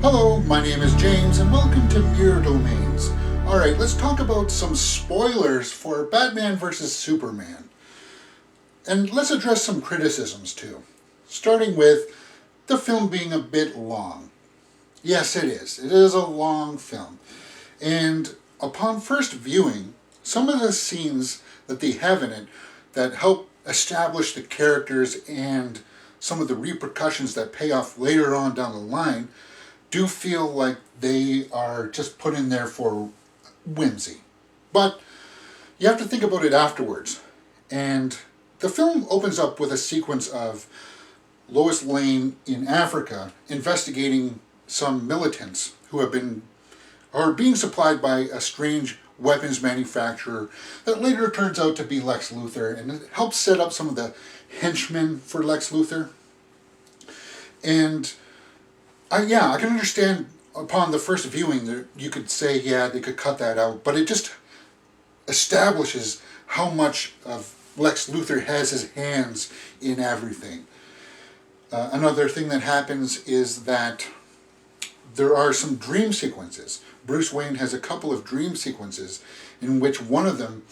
Hello, my name is James and welcome to Mirror Domains. Alright, let's talk about some spoilers for Batman vs. Superman. And let's address some criticisms too. Starting with the film being a bit long. Yes, it is. It is a long film. And upon first viewing, some of the scenes that they have in it that help establish the characters and some of the repercussions that pay off later on down the line do feel like they are just put in there for whimsy. But you have to think about it afterwards. And the film opens up with a sequence of Lois Lane in Africa investigating some militants who are being supplied by a strange weapons manufacturer that later turns out to be Lex Luthor, and it helps set up some of the henchmen for Lex Luthor. And I can understand upon the first viewing that you could say, yeah, they could cut that out, but it just establishes how much of Lex Luthor has his hands in everything. Another thing that happens is that there are some dream sequences. Bruce Wayne has a couple of dream sequences in which one of them,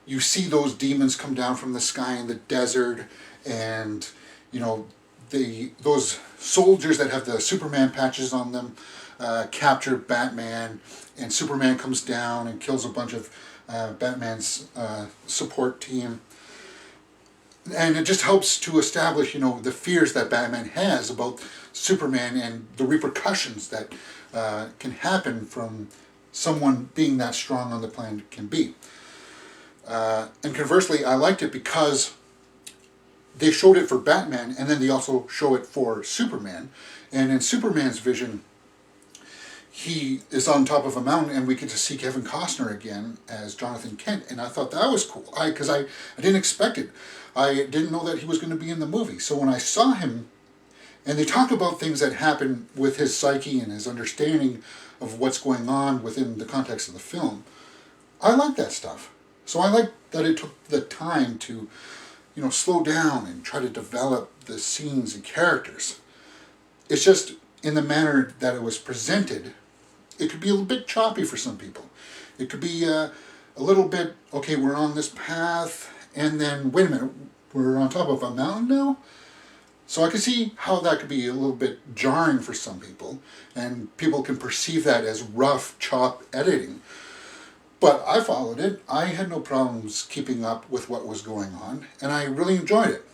you see those demons come down from the sky in the desert, and those soldiers that have the Superman patches on them capture Batman, and Superman comes down and kills a bunch of Batman's support team. And it just helps to establish, the fears that Batman has about Superman and the repercussions that can happen from someone being that strong on the planet can be. And conversely, I liked it because they showed it for Batman, and then they also show it for Superman. And in Superman's vision, he is on top of a mountain, and we get to see Kevin Costner again as Jonathan Kent. And I thought that was cool, because I didn't expect it. I didn't know that he was going to be in the movie. So when I saw him, and they talk about things that happen with his psyche and his understanding of what's going on within the context of the film, I like that stuff. So I like that it took the time to slow down and try to develop the scenes and characters. It's just in the manner that it was presented, it could be a little bit choppy for some people. It could be a little bit, okay, we're on this path, and then, wait a minute, we're on top of a mountain now? So I can see how that could be a little bit jarring for some people, and people can perceive that as rough, chop editing. But I followed it. I had no problems keeping up with what was going on, and I really enjoyed it.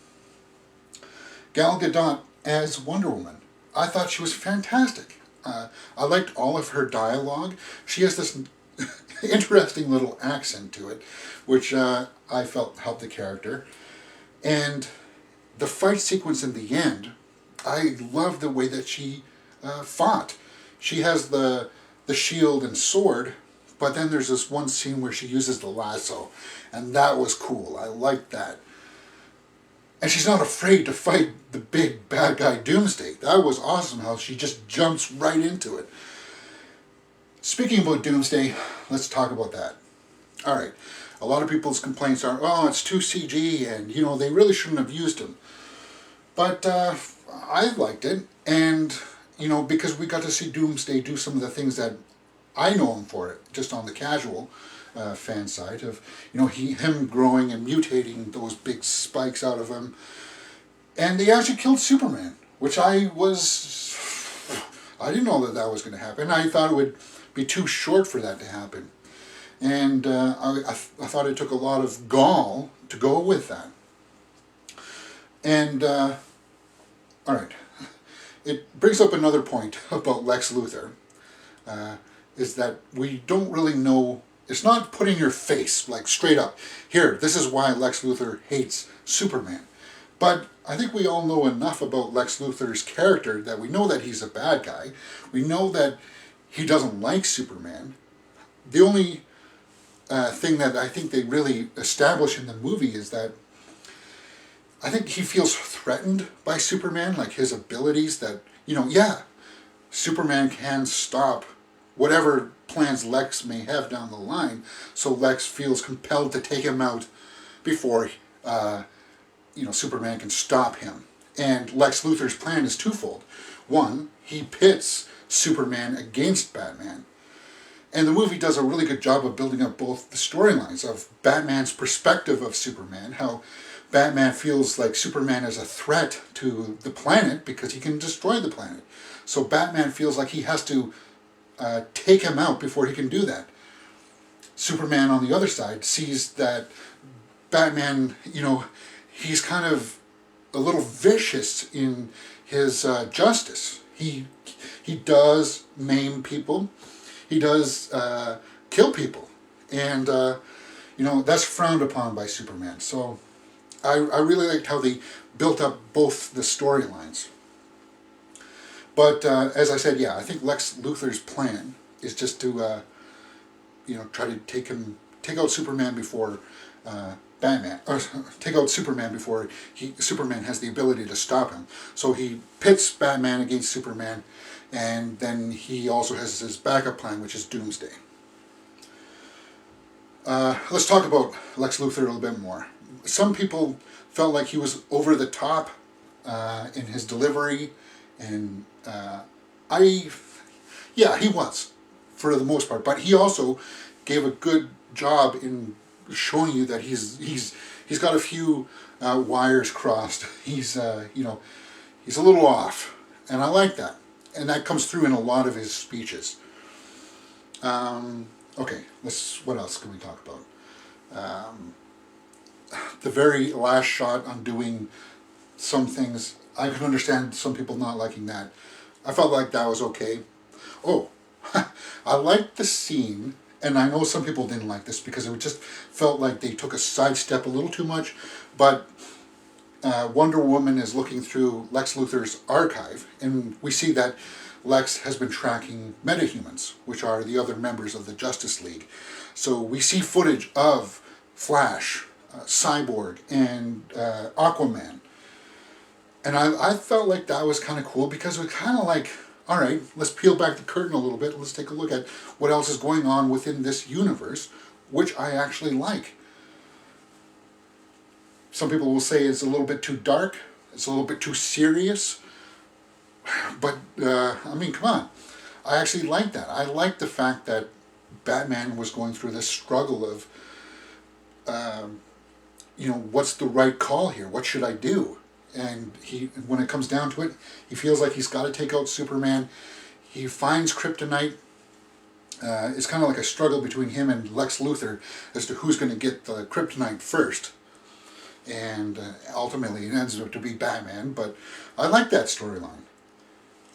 Gal Gadot as Wonder Woman. I thought she was fantastic. I liked all of her dialogue. She has this interesting little accent to it, which I felt helped the character. And the fight sequence in the end, I love the way that she fought. She has the shield and sword, but then there's this one scene where she uses the lasso, and that was cool. I liked that. And she's not afraid to fight the big bad guy Doomsday. That was awesome how she just jumps right into it. Speaking about Doomsday, let's talk about that. Alright, a lot of people's complaints are, oh, it's too CG, and, they really shouldn't have used him. But I liked it, and, because we got to see Doomsday do some of the things that I know him for it, just on the casual fan side of, him growing and mutating those big spikes out of him. And they actually killed Superman, which I didn't know that was going to happen. I thought it would be too short for that to happen. And I thought it took a lot of gall to go with that. And, alright, it brings up another point about Lex Luthor. Is that we don't really know, it's not putting your face, like, straight up, here, this is why Lex Luthor hates Superman. But I think we all know enough about Lex Luthor's character that we know that he's a bad guy. We know that he doesn't like Superman. The only thing that I think they really establish in the movie is that I think he feels threatened by Superman, like his abilities that, Superman can stop whatever plans Lex may have down the line, so Lex feels compelled to take him out before Superman can stop him. And Lex Luthor's plan is twofold. One, he pits Superman against Batman. And the movie does a really good job of building up both the storylines of Batman's perspective of Superman, how Batman feels like Superman is a threat to the planet because he can destroy the planet. So Batman feels like he has to take him out before he can do that. Superman, on the other side, sees that Batman, he's kind of a little vicious in his justice. He does maim people. He does kill people. And, that's frowned upon by Superman. So I really liked how they built up both the storylines. But as I said, yeah, I think Lex Luthor's plan is just to, try to take out Superman before Batman, or take out Superman before Superman has the ability to stop him. So he pits Batman against Superman, and then he also has his backup plan, which is Doomsday. Let's talk about Lex Luthor a little bit more. Some people felt like he was over the top in his delivery, and he was, for the most part. But he also gave a good job in showing you that he's got a few wires crossed. He's a little off, and I like that, and that comes through in a lot of his speeches. Okay, what else can we talk about? The very last shot undoing some things. I can understand some people not liking that. I felt like that was okay. Oh, I liked the scene, and I know some people didn't like this because it just felt like they took a sidestep a little too much, but Wonder Woman is looking through Lex Luthor's archive, and we see that Lex has been tracking metahumans, which are the other members of the Justice League. So we see footage of Flash, Cyborg, and Aquaman. And I felt like that was kind of cool because it was kind of like, all right, let's peel back the curtain a little bit. Let's take a look at what else is going on within this universe, which I actually like. Some people will say it's a little bit too dark. It's a little bit too serious. But, come on. I actually like that. I like the fact that Batman was going through this struggle of, what's the right call here? What should I do? And when it comes down to it, he feels like he's got to take out Superman. He finds kryptonite. It's kind of like a struggle between him and Lex Luthor as to who's going to get the kryptonite first. And ultimately it ends up to be Batman, but I like that storyline.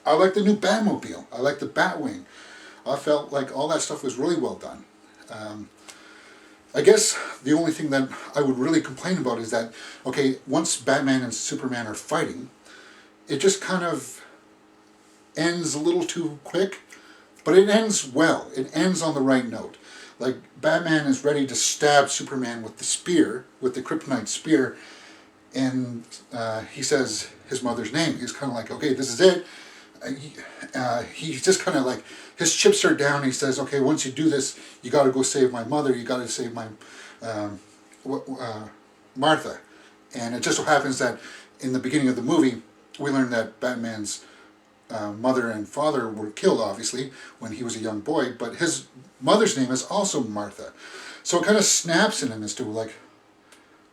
I like the new Batmobile. I like the Batwing. I felt like all that stuff was really well done. I guess the only thing that I would really complain about is that, okay, once Batman and Superman are fighting, it just kind of ends a little too quick, but it ends well. It ends on the right note. Like, Batman is ready to stab Superman with the spear, with the kryptonite spear, and he says his mother's name. He's kind of like, okay, this is it. He's just kind of like, his chips are down. He says, okay, once you do this, you got to go save my mother. You got to save my Martha. And it just so happens that in the beginning of the movie, we learn that Batman's mother and father were killed, obviously, when he was a young boy, but his mother's name is also Martha. So it kind of snaps in him as to like,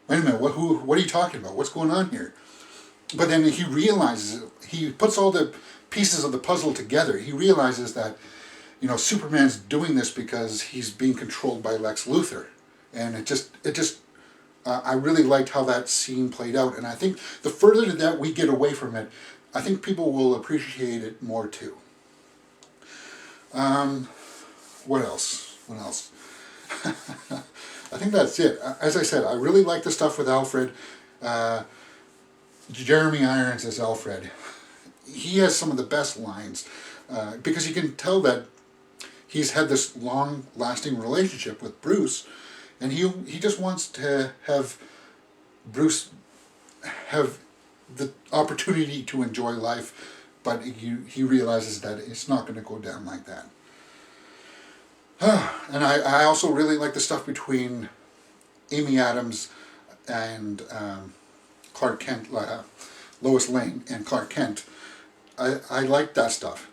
wait a minute, what are you talking about? What's going on here? But then he realizes, he puts all the pieces of the puzzle together. He realizes that, Superman's doing this because he's being controlled by Lex Luthor. And I really liked how that scene played out. And I think the further that we get away from it, I think people will appreciate it more too. What else? I think that's it. As I said, I really like the stuff with Alfred. Jeremy Irons as Alfred. He has some of the best lines because you can tell that he's had this long-lasting relationship with Bruce, and he just wants to have Bruce have the opportunity to enjoy life, but he realizes that it's not going to go down like that. And I also really like the stuff between Amy Adams and Clark Kent, Lois Lane and Clark Kent. I like that stuff.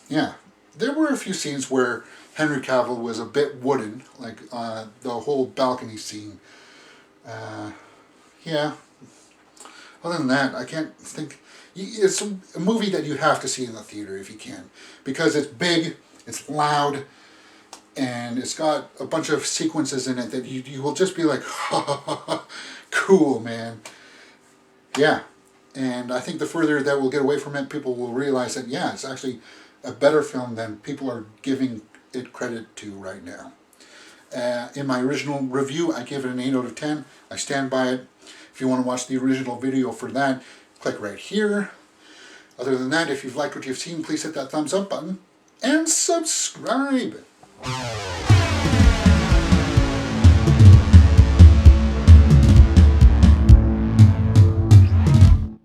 Yeah, there were a few scenes where Henry Cavill was a bit wooden, like the whole balcony scene. Yeah. Other than that, I can't think. It's a movie that you have to see in the theater if you can, because it's big, it's loud, and it's got a bunch of sequences in it that you will just be like, cool, man. Yeah. And I think the further that we'll get away from it, people will realize that, yeah, it's actually a better film than people are giving it credit to right now. In my original review, I gave it an 8 out of 10. I stand by it. If you want to watch the original video for that, click right here. Other than that, if you've liked what you've seen, please hit that thumbs up button and subscribe.